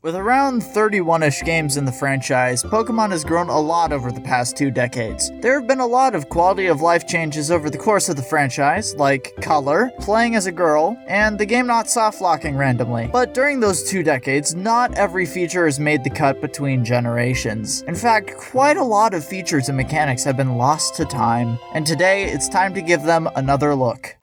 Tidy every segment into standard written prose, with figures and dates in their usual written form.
With around 31-ish games in the franchise, Pokémon has grown a lot over the past 2 decades. There have been a lot of quality of life changes over the course of the franchise, like color, playing as a girl, and the game not soft-locking randomly. But during those 2 decades, not every feature has made the cut between generations. In fact, quite a lot of features and mechanics have been lost to time, and today it's time to give them another look.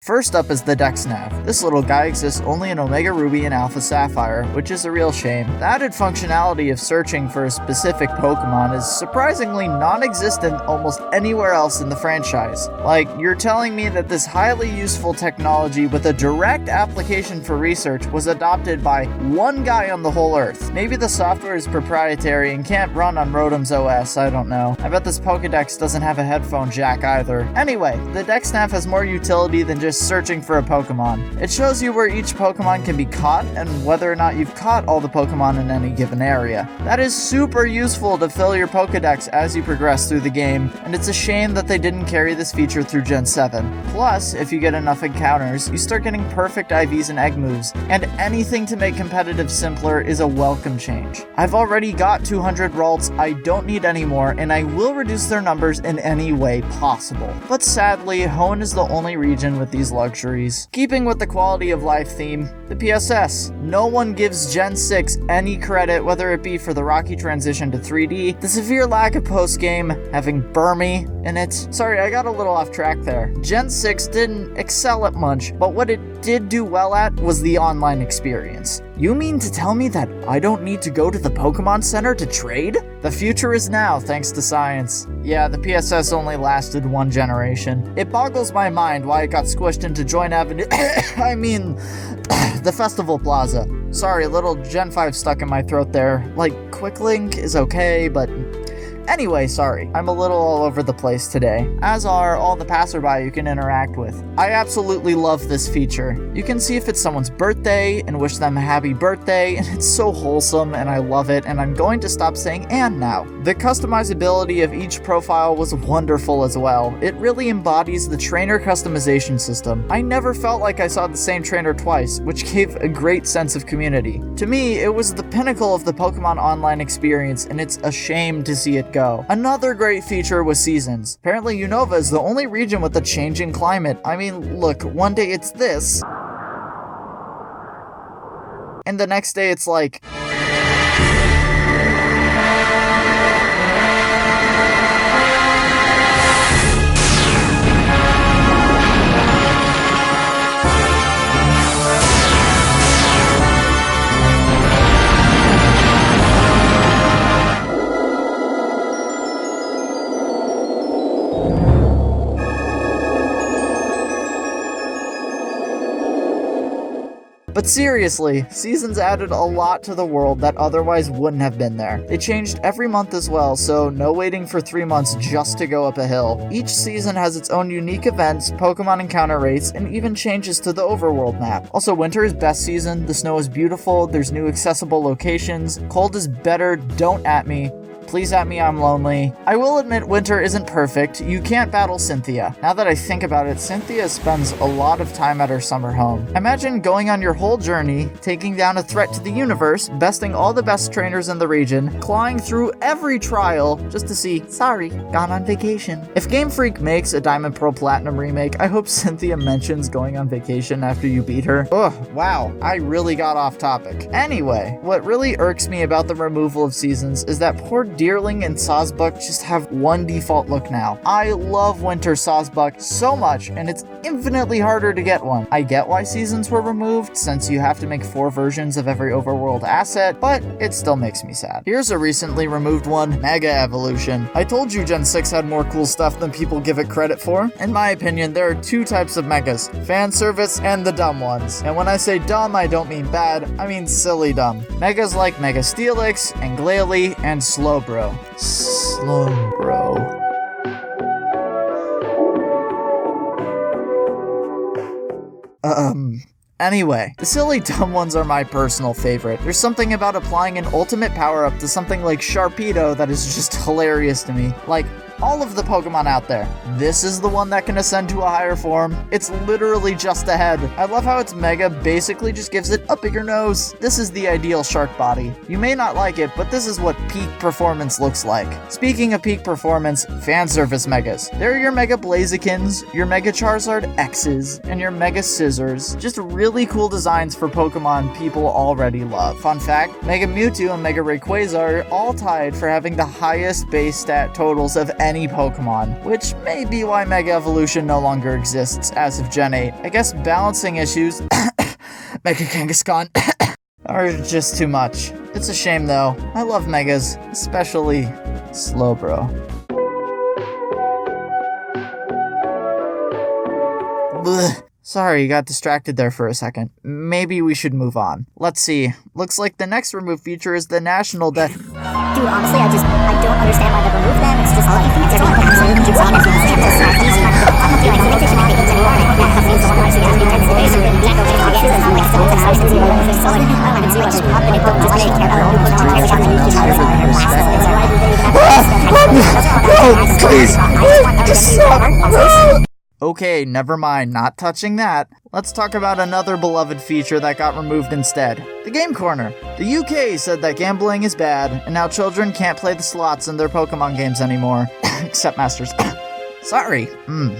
First up is the Dexnav. This little guy exists only in Omega Ruby and Alpha Sapphire, which is a real shame. The added functionality of searching for a specific Pokemon is surprisingly non-existent almost anywhere else in the franchise. Like, you're telling me that this highly useful technology with a direct application for research was adopted by one guy on the whole Earth. Maybe the software is proprietary and can't run on Rotom's OS, I don't know. I bet this Pokedex doesn't have a headphone jack either. Anyway, the Dexnav has more utility than just searching for a Pokemon. It shows you where each Pokemon can be caught and whether or not you've caught all the Pokemon in any given area. That is super useful to fill your Pokedex as you progress through the game, and it's a shame that they didn't carry this feature through Gen 7. Plus, if you get enough encounters, you start getting perfect IVs and egg moves, and anything to make competitive simpler is a welcome change. I've already got 200 Ralts, I don't need any more, and I will reduce their numbers in any way possible. But sadly, Hoenn is the only region with these luxuries. Keeping with the quality of life theme, the PSS. No one gives Gen 6 any credit, whether it be for the rocky transition to 3D, the severe lack of post-game, having Burmy in it. Sorry, I got a little off track there. Gen 6 didn't excel at much, but what it did do well at was the online experience. You mean to tell me that I don't need to go to the Pokemon Center to trade? The future is now, thanks to science. Yeah, the PSS only lasted one generation. It boggles my mind why it got squished into Joint Avenue. I mean, the Festival Plaza. Sorry, a little Gen 5 stuck in my throat there. Like, Quick Link is okay, but... Anyway, sorry, I'm a little all over the place today, as are all the passerby you can interact with. I absolutely love this feature. You can see if it's someone's birthday and wish them a happy birthday, and it's so wholesome and I love it, and I'm going to stop saying "and" now. The customizability of each profile was wonderful as well. It really embodies the trainer customization system. I never felt like I saw the same trainer twice, which gave a great sense of community. To me, it was the pinnacle of the Pokemon Online experience, and it's a shame to see it go. Another great feature was seasons. Apparently Unova is the only region with a changing climate. I mean, look, one day it's this, and the next day it's like... But seriously, seasons added a lot to the world that otherwise wouldn't have been there. They changed every month as well, so no waiting for 3 months just to go up a hill. Each season has its own unique events, Pokemon encounter rates, and even changes to the overworld map. Also, winter is best season, the snow is beautiful, there's new accessible locations, cold is better, don't at me. Please at me, I'm lonely. I will admit winter isn't perfect. You can't battle Cynthia. Now that I think about it, Cynthia spends a lot of time at her summer home. Imagine going on your whole journey, taking down a threat to the universe, besting all the best trainers in the region, clawing through every trial just to see, sorry, gone on vacation. If Game Freak makes a Diamond Pearl Platinum remake, I hope Cynthia mentions going on vacation after you beat her. Ugh, wow, I really got off topic. Anyway, what really irks me about the removal of seasons is that poor Deerling and Sawsbuck just have one default look now. I love Winter Sawsbuck so much, and it's infinitely harder to get one. I get why seasons were removed, since you have to make 4 versions of every overworld asset, but it still makes me sad. Here's a recently removed one, Mega Evolution. I told you Gen 6 had more cool stuff than people give it credit for. In my opinion, there are 2 types of Megas, fan service and the dumb ones. And when I say dumb, I don't mean bad, I mean silly dumb. Megas like Mega Steelix, and Glalie, and Slowbro. Slowbro. Anyway, the silly dumb ones are my personal favorite. There's something about applying an ultimate power-up to something like Sharpedo that is just hilarious to me. Like, all of the Pokemon out there. This is the one that can ascend to a higher form. It's literally just a head. I love how its Mega basically just gives it a bigger nose. This is the ideal shark body. You may not like it, but this is what peak performance looks like. Speaking of peak performance, fan service Megas. There are your Mega Blazikins, your Mega Charizard X's, and your Mega Scissors. Just really cool designs for Pokemon people already love. Fun fact, Mega Mewtwo and Mega Rayquaza are all tied for having the highest base stat totals of any Pokemon, which may be why Mega Evolution no longer exists as of Gen 8. I guess balancing issues Mega Kangaskhan are just too much. It's a shame though. I love Megas, especially Slowbro. Blech. Sorry, you got distracted there for a second. Maybe we should move on. Let's see. Looks like the next removed feature is the National Dude, honestly, I don't understand why they removed them. It's just like, there's only hundreds on it. Okay, never mind, not touching that. Let's talk about another beloved feature that got removed instead. The Game Corner. The UK said that gambling is bad, and now children can't play the slots in their Pokemon games anymore. Except Masters. Sorry.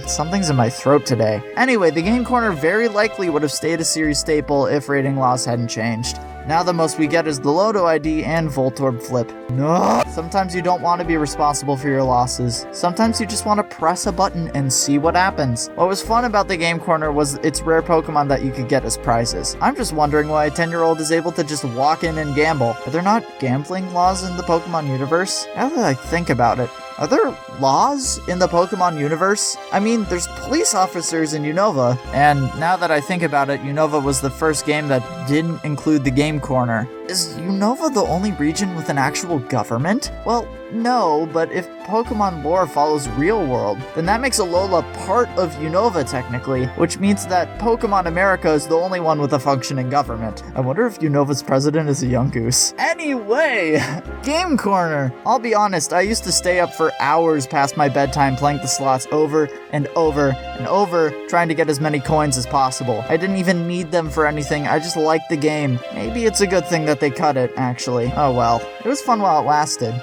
Something's in my throat today. Anyway, the Game Corner very likely would have stayed a series staple if rating laws hadn't changed. Now the most we get is the Lodo ID and Voltorb Flip. No! Sometimes you don't want to be responsible for your losses. Sometimes you just want to press a button and see what happens. What was fun about the Game Corner was its rare Pokemon that you could get as prizes. I'm just wondering why a 10-year-old is able to just walk in and gamble. Are there not gambling laws in the Pokemon universe? Now that I think about it, are there laws in the Pokemon universe? I mean, there's police officers in Unova, and now that I think about it, Unova was the first game that didn't include the Game Corner. Is Unova the only region with an actual government? Well, no, but if Pokemon lore follows real world, then that makes Alola part of Unova technically, which means that Pokemon America is the only one with a functioning government. I wonder if Unova's president is a young goose. Anyway, Game Corner. I'll be honest, I used to stay up for hours past my bedtime playing the slots over and over and over, trying to get as many coins as possible. I didn't even need them for anything, I just liked the game. Maybe it's a good thing that they cut it, actually. Oh well. It was fun while it lasted.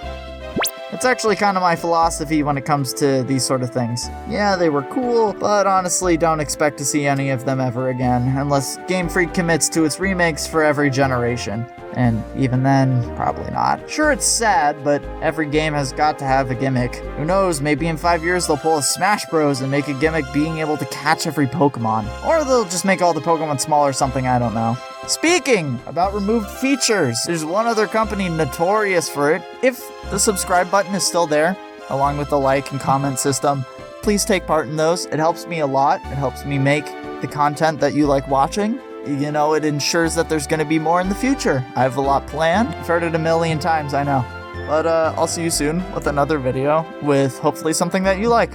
It's actually kind of my philosophy when it comes to these sort of things. Yeah, they were cool, but honestly don't expect to see any of them ever again, unless Game Freak commits to its remakes for every generation. And even then, probably not. Sure, it's sad, but every game has got to have a gimmick. Who knows, maybe in 5 years they'll pull a Smash Bros. And make a gimmick being able to catch every Pokemon. Or they'll just make all the Pokemon smaller or something, I don't know. Speaking about removed features, there's one other company notorious for it. If the subscribe button is still there, along with the like and comment system, please take part in those. It helps me a lot. It helps me make the content that you like watching. You know, it ensures that there's going to be more in the future. I have a lot planned. I've heard it a million times, I know. But I'll see you soon with another video with hopefully something that you like.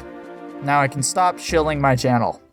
Now I can stop shilling my channel.